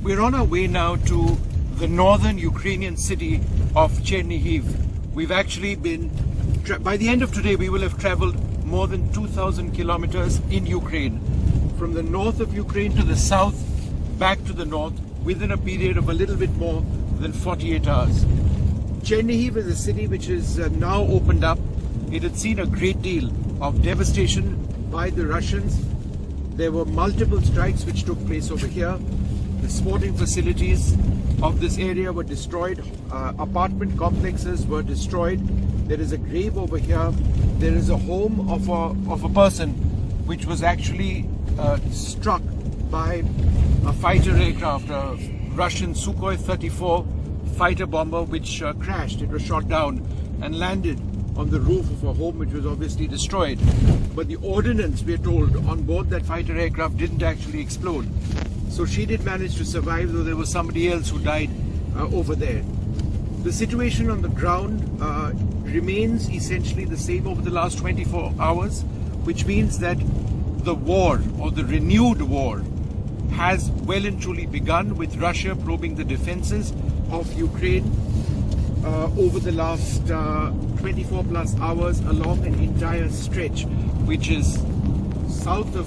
We're on our way now to the northern Ukrainian city of Chernihiv. We've actually been, by the end of today, we will have traveled more than 2,000 kilometers in Ukraine. From the north of Ukraine to the south, back to the north, within a period of a little bit more than 48 hours. Chernihiv is a city which is now opened up. It had seen a great deal of devastation by the Russians. There were multiple strikes which took place over here. The sporting facilities of this area were destroyed. Apartment complexes were destroyed. There is a grave over here. There is a home of a person which was actually struck by a fighter aircraft, a Russian Sukhoi 34 fighter bomber which crashed. It was shot down and landed on the roof of a home which was obviously destroyed. But the ordnance, we're told, on board that fighter aircraft didn't actually explode. So she did manage to survive, though there was somebody else who died over there. The situation on the ground remains essentially the same over the last 24 hours, which means that the war, or the renewed war, has well and truly begun, with Russia probing the defenses of Ukraine over the last 24 plus hours along an entire stretch, which is south of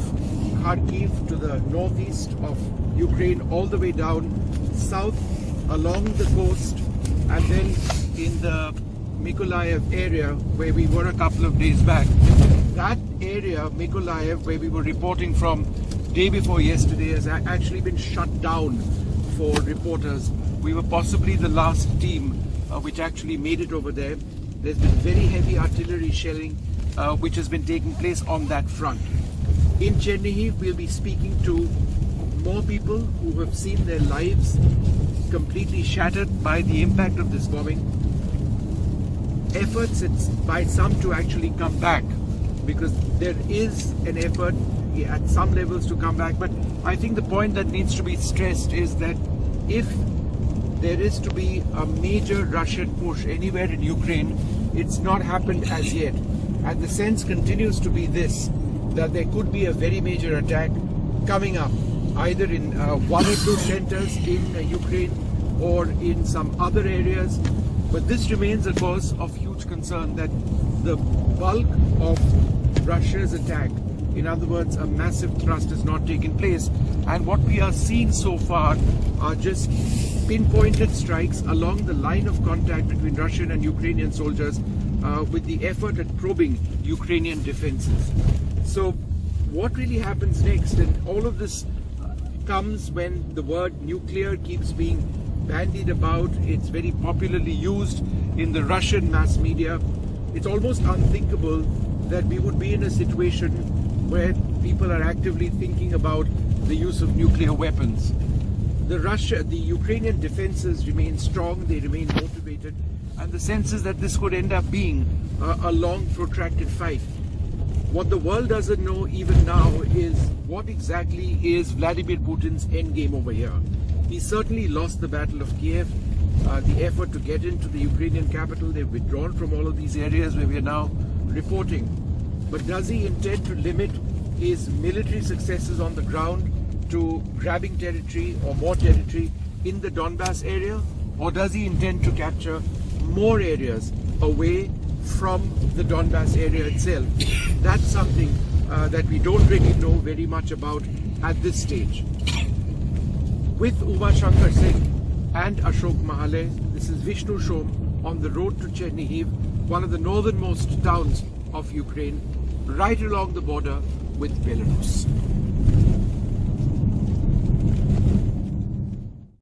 Kharkiv to the northeast of Ukraine, all the way down south along the coast, and then in the Mykolaiv area where we were a couple of days back. That area, Mykolaiv, where we were reporting from day before yesterday, has actually been shut down for reporters. We were possibly the last team which actually made it over there. There's been very heavy artillery shelling which has been taking place on that front. In Chernihiv, we'll be speaking to more people who have seen their lives completely shattered by the impact of this bombing. Efforts by some to actually come back, because there is an effort at some levels to come back. But I think the point that needs to be stressed is that if there is to be a major Russian push anywhere in Ukraine, it's not happened as yet. And the sense continues to be this, that there could be a very major attack coming up, either in one or two centers in Ukraine or in some other areas. But this remains a cause of huge concern, that the bulk of Russia's attack, in other words, a massive thrust, has not taken place. And what we are seeing so far are just pinpointed strikes along the line of contact between Russian and Ukrainian soldiers with the effort at probing Ukrainian defenses. So what really happens next? And all of this comes when the word nuclear keeps being bandied about. It's very popularly used in the Russian mass media. It's almost unthinkable that we would be in a situation where people are actively thinking about the use of nuclear weapons. The Ukrainian defenses remain strong, they remain motivated, and the sense is that this could end up being a long, protracted fight. What the world doesn't know even now is what exactly is Vladimir Putin's endgame over here. He certainly lost the Battle of Kiev, the effort to get into the Ukrainian capital. They've withdrawn from all of these areas where we are now reporting. But does he intend to limit his military successes on the ground to grabbing territory or more territory in the Donbass area? Or does he intend to capture more areas away from the Donbass area itself? That's something that we don't really know very much about at this stage. With Uma Shankar Singh and Ashok Mahale, this is Vishnu Shom on the road to Chernihiv, one of the northernmost towns of Ukraine, right along the border with Belarus.